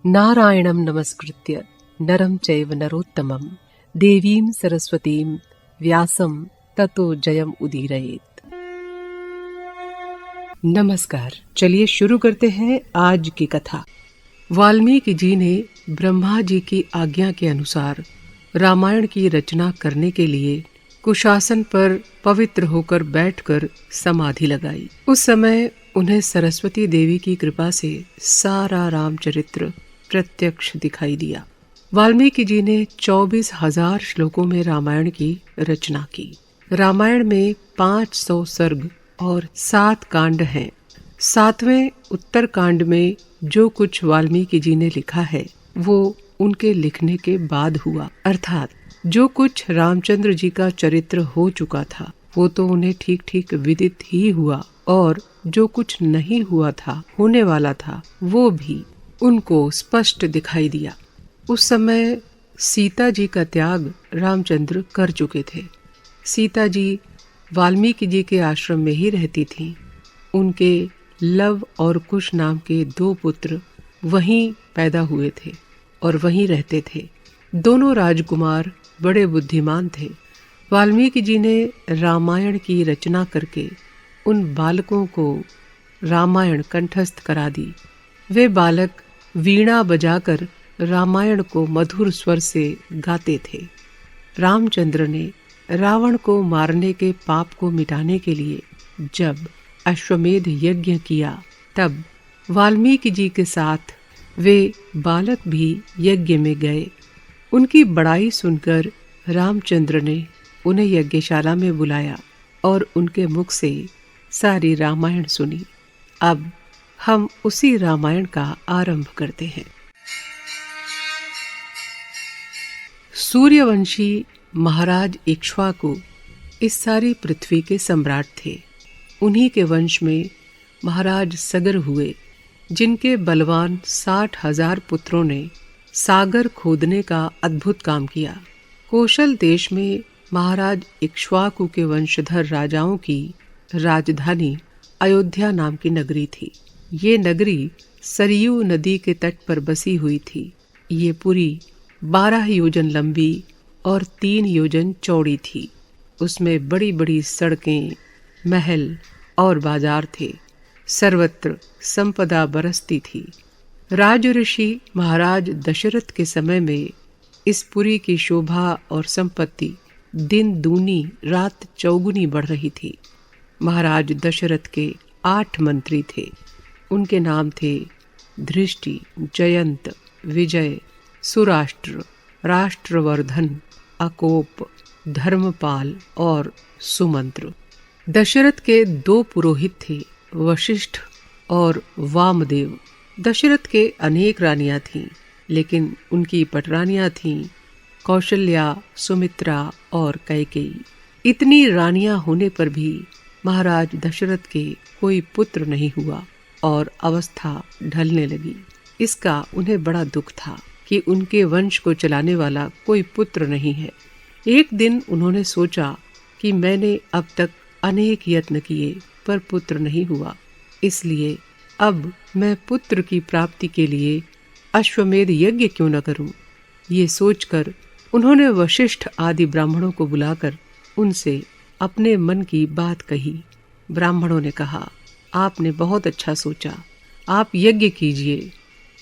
नारायणं नमस्कृत्य नरं चैव नरोत्तमं देवीं सरस्वतीं व्यासं ततो जयम् उदीरयेत्। नमस्कार, चलिए शुरू करते हैं आज की कथा। वाल्मीकि जी ने ब्रह्मा जी की आज्ञा के अनुसार रामायण की रचना करने के लिए कुशासन पर पवित्र होकर बैठकर समाधि लगाई। उस समय उन्हें सरस्वती देवी की कृपा से सारा रामचरित्र प्रत्यक्ष दिखाई दिया। वाल्मीकि जी ने 24,000 श्लोकों में रामायण की रचना की। रामायण में 500 सर्ग और 7 कांड हैं। 7वें उत्तर कांड में जो कुछ वाल्मीकि जी ने लिखा है वो उनके लिखने के बाद हुआ, अर्थात जो कुछ रामचंद्र जी का चरित्र हो चुका था वो तो उन्हें ठीक ठीक विदित ही हुआ, और जो कुछ नहीं हुआ था, होने वाला था, वो भी उनको स्पष्ट दिखाई दिया। उस समय सीता जी का त्याग रामचंद्र कर चुके थे। सीता जी वाल्मीकि जी के आश्रम में ही रहती थीं। उनके लव और कुश नाम के 2 पुत्र वहीं पैदा हुए थे और वहीं रहते थे। दोनों राजकुमार बड़े बुद्धिमान थे। वाल्मीकि जी ने रामायण की रचना करके उन बालकों को रामायण कंठस्थ करा दी। वे बालक वीणा बजाकर रामायण को मधुर स्वर से गाते थे। रामचंद्र ने रावण को मारने के पाप को मिटाने के लिए जब अश्वमेध यज्ञ किया, तब वाल्मीकि जी के साथ वे बालक भी यज्ञ में गए। उनकी बड़ाई सुनकर रामचंद्र ने उन्हें यज्ञशाला में बुलाया और उनके मुख से सारी रामायण सुनी। अब हम उसी रामायण का आरंभ करते हैं। सूर्यवंशी महाराज इक्ष्वाकु इस सारी पृथ्वी के सम्राट थे। उन्हीं के वंश में महाराज सगर हुए, जिनके बलवान 60,000 पुत्रों ने सागर खोदने का अद्भुत काम किया। कौशल देश में महाराज इक्ष्वाकु के वंशधर राजाओं की राजधानी अयोध्या नाम की नगरी थी। ये नगरी सरयू नदी के तट पर बसी हुई थी। ये पुरी 12 योजन लंबी और 3 योजन चौड़ी थी। उसमें बड़ी बड़ी सड़कें, महल और बाजार थे। सर्वत्र संपदा बरसती थी। राज ऋषि महाराज दशरथ के समय में इस पुरी की शोभा और संपत्ति दिन दूनी रात चौगुनी बढ़ रही थी। महाराज दशरथ के 8 मंत्री थे। उनके नाम थे धृष्टि, जयंत, विजय, सुराष्ट्र, राष्ट्रवर्धन, अकोप, धर्मपाल और सुमंत्र। दशरथ के 2 पुरोहित थे, वशिष्ठ और वामदेव। दशरथ के अनेक रानियां थीं, लेकिन उनकी पटरानियां थीं कौशल्या, सुमित्रा और कैकेयी। इतनी रानियां होने पर भी महाराज दशरथ के कोई पुत्र नहीं हुआ और अवस्था ढलने लगी। इसका उन्हें बड़ा दुख था कि उनके वंश को चलाने वाला कोई पुत्र नहीं है। एक दिन उन्होंने सोचा कि मैंने अब तक अनेक यत्न किए पर पुत्र नहीं हुआ, इसलिए अब मैं पुत्र की प्राप्ति के लिए अश्वमेध यज्ञ क्यों न करूं। ये सोचकर उन्होंने वशिष्ठ आदि ब्राह्मणों को बुलाकर उनसे अपने मन की बात कही। ब्राह्मणों ने कहा, आपने बहुत अच्छा सोचा, आप यज्ञ कीजिए।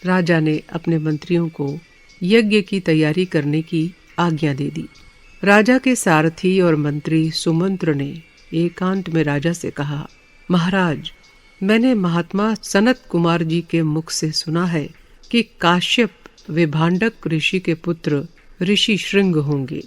राजा ने अपने मंत्रियों को यज्ञ की तैयारी करने की आज्ञा दे दी। राजा के सारथी और मंत्री सुमंत्र ने एकांत में राजा से कहा, महाराज, मैंने महात्मा सनत कुमार जी के मुख से सुना है कि काश्यप विभांडक ऋषि के पुत्र ऋषि श्रृंग होंगे।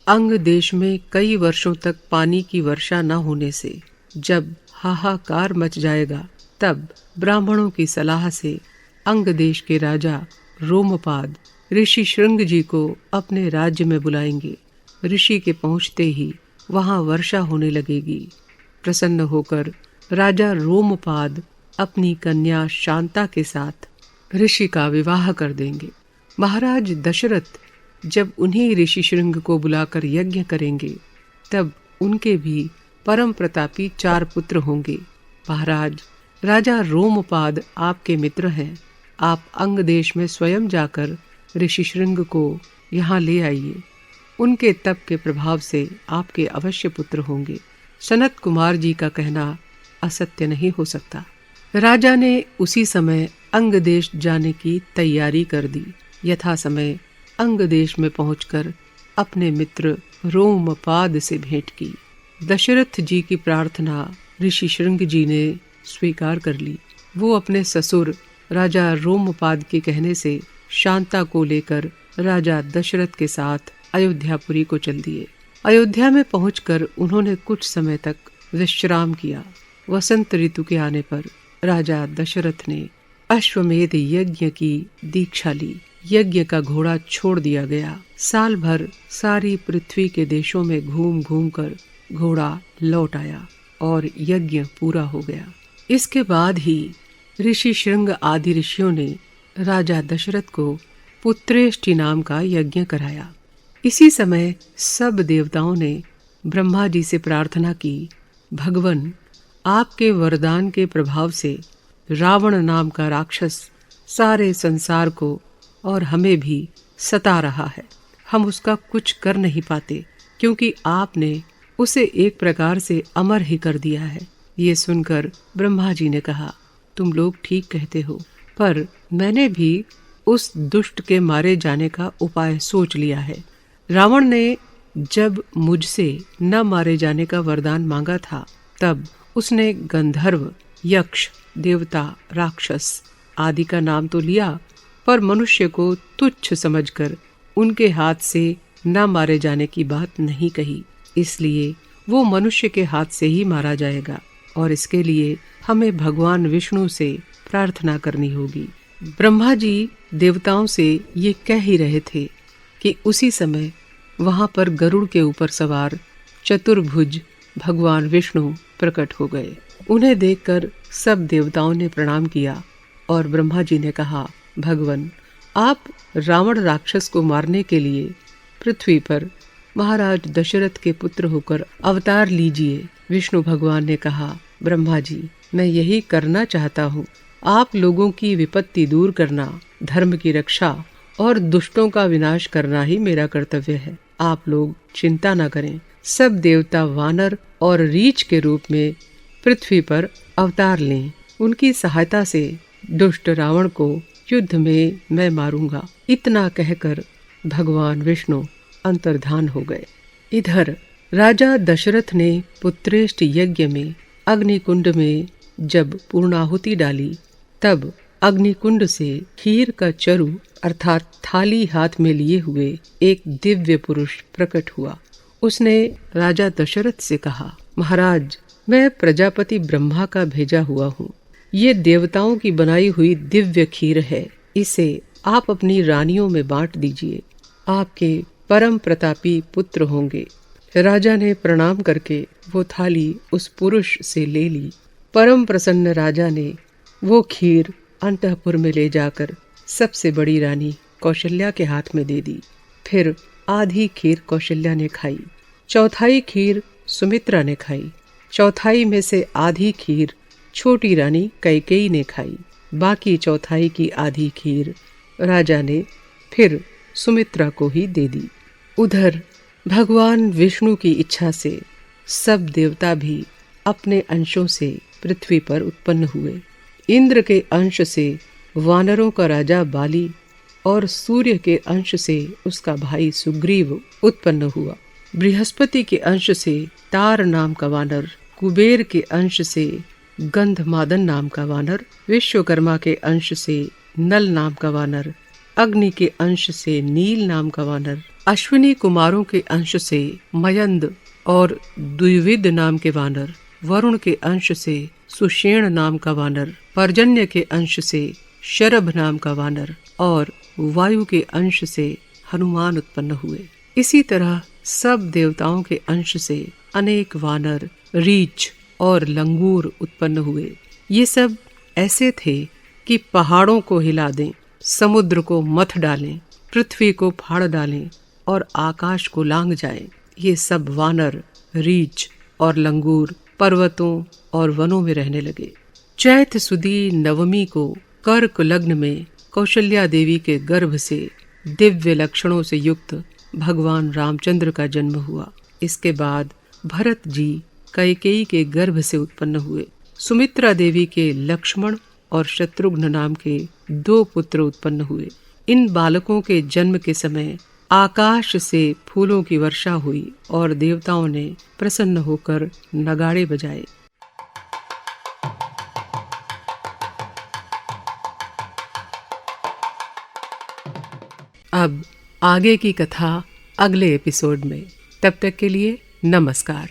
अंग देश में कई वर्षों तक पानी की वर्षा न होने से जब हाहाकार मच जाएगा, तब ब्राह्मणों की सलाह से अंग देश के राजा रोमपाद ऋषि श्रृंग जी को अपने राज्य में बुलाएंगे। ऋषि के पहुंचते ही वहां वर्षा होने लगेगी। प्रसन्न होकर राजा रोमपाद अपनी कन्या शांता के साथ ऋषि का विवाह कर देंगे। महाराज दशरथ जब उन्हीं ऋषि श्रृंग को बुलाकर यज्ञ करेंगे, तब उनके भी परम प्रतापी 4 पुत्र होंगे। महाराज, राजा रोमपाद आपके मित्र हैं। आप अंग देश में स्वयं जाकर ऋषि शृंग को यहाँ ले आइए। उनके तप के प्रभाव से आपके अवश्य पुत्र होंगे। सनत कुमार जी का कहना असत्य नहीं हो सकता। राजा ने उसी समय अंग देश जाने की तैयारी कर दी। यथा समय अंग देश में पहुंचकर अपने मित्र रोमपाद से भेंट की। दशरथ जी की प्रार्थना ऋषि शृंग जी ने स्वीकार कर ली। वो अपने ससुर राजा रोमपाद के कहने से शांता को लेकर राजा दशरथ के साथ अयोध्यापुरी को चल दिए। अयोध्या में पहुंचकर उन्होंने कुछ समय तक विश्राम किया। वसंत ऋतु के आने पर राजा दशरथ ने अश्वमेध यज्ञ की दीक्षा ली। यज्ञ का घोड़ा छोड़ दिया गया। साल भर सारी पृथ्वी के देशों में घूम घूम कर घोड़ा लौट आया और यज्ञ पूरा हो गया। इसके बाद ही ऋषि शृंग आदि ऋषियों ने राजा दशरथ को पुत्रेष्टि नाम का यज्ञ कराया। इसी समय सब देवताओं ने ब्रह्मा जी से प्रार्थना की, भगवन, आपके वरदान के प्रभाव से रावण नाम का राक्षस सारे संसार को और हमें भी सता रहा है। हम उसका कुछ कर नहीं पाते, क्योंकि आपने उसे एक प्रकार से अमर ही कर दिया है। ये सुनकर ब्रह्मा जी ने कहा, तुम लोग ठीक कहते हो, पर मैंने भी उस दुष्ट के मारे जाने का उपाय सोच लिया है। रावण ने जब मुझसे न मारे जाने का वरदान मांगा था, तब उसने गंधर्व, यक्ष, देवता, राक्षस आदि का नाम तो लिया, पर मनुष्य को तुच्छ समझकर उनके हाथ से न मारे जाने की बात नहीं कही। इसलिए वो मनुष्य के हाथ से ही मारा जाएगा और इसके लिए हमें भगवान विष्णु से प्रार्थना करनी होगी। ब्रह्मा जी देवताओं से ये कह ही रहे थे कि उसी समय वहां पर गरुड़ के ऊपर सवार चतुर्भुज भगवान विष्णु प्रकट हो गए। उन्हें देखकर सब देवताओं ने प्रणाम किया और ब्रह्मा जी ने कहा, भगवन, आप रावण राक्षस को मारने के लिए पृथ्वी पर महाराज दशरथ के पुत्र होकर अवतार लीजिए। विष्णु भगवान ने कहा, ब्रह्मा जी, मैं यही करना चाहता हूँ। आप लोगों की विपत्ति दूर करना, धर्म की रक्षा और दुष्टों का विनाश करना ही मेरा कर्तव्य है। आप लोग चिंता न करें। सब देवता वानर और रीछ के रूप में पृथ्वी पर अवतार लें। उनकी सहायता से दुष्ट रावण को युद्ध में मैं मारूंगा। इतना कहकर भगवान विष्णु अंतर्धान हो गए। इधर राजा दशरथ ने पुत्रेष्ट यज्ञ में अग्निकुंड में जब पूर्णाहुति डाली, तब अग्निकुंड से खीर का चरु अर्थात थाली हाथ में लिए हुए एक दिव्य पुरुष प्रकट हुआ। उसने राजा दशरथ से कहा, महाराज, मैं प्रजापति ब्रह्मा का भेजा हुआ हूँ। ये देवताओं की बनाई हुई दिव्य खीर है। इसे आप अपनी रानियों में बांट दीजिए। आपके परम प्रतापी पुत्र होंगे। राजा ने प्रणाम करके वो थाली उस पुरुष से ले ली। परम प्रसन्न राजा ने वो खीर अंतःपुर में ले जाकर सबसे बड़ी रानी कौशल्या के हाथ में दे दी। फिर आधी खीर कौशल्या ने खाई, चौथाई खीर सुमित्रा ने खाई, चौथाई में से आधी खीर छोटी रानी कैकेयी ने खाई, बाकी चौथाई की आधी खीर राजा ने फिर सुमित्रा को ही दे दी। उधर भगवान विष्णु की इच्छा से सब देवता भी अपने अंशों से पृथ्वी पर उत्पन्न हुए। इंद्र के अंश से वानरों का राजा बाली और सूर्य के अंश से उसका भाई सुग्रीव उत्पन्न हुआ। बृहस्पति के अंश से तार नाम का वानर, कुबेर के अंश से गंधमादन नाम का वानर, विश्वकर्मा के अंश से नल नाम का वानर, अग्नि के अंश से नील नाम का वानर, अश्विनी कुमारों के अंश से मयंद और द्विविद नाम के वानर, वरुण के अंश से सुषेण नाम का वानर, पर्जन्य के अंश से शरभ नाम का वानर और वायु के अंश से हनुमान उत्पन्न हुए। इसी तरह सब देवताओं के अंश से अनेक वानर, रीछ और लंगूर उत्पन्न हुए। ये सब ऐसे थे कि पहाड़ों को हिला दें, समुद्र को मथ डालें, पृथ्वी को फाड़ डालें और आकाश को लांग जाएं। ये सब वानर, रीछ और लंगूर पर्वतों और वनों में रहने लगे। चैत सुदी नवमी को कर्क लग्न में कौशल्या देवी के गर्भ से दिव्य लक्षणों से युक्त भगवान रामचंद्र का जन्म हुआ। इसके बाद भरत जी कैकेयी के गर्भ से उत्पन्न हुए। सुमित्रा देवी के लक्ष्मण और शत्रुघ्न नाम के 2 पुत्र उत्पन्न हुए। इन बालकों के जन्म के समय आकाश से फूलों की वर्षा हुई और देवताओं ने प्रसन्न होकर नगाड़े बजाए। अब आगे की कथा अगले एपिसोड में। तब तक के लिए नमस्कार।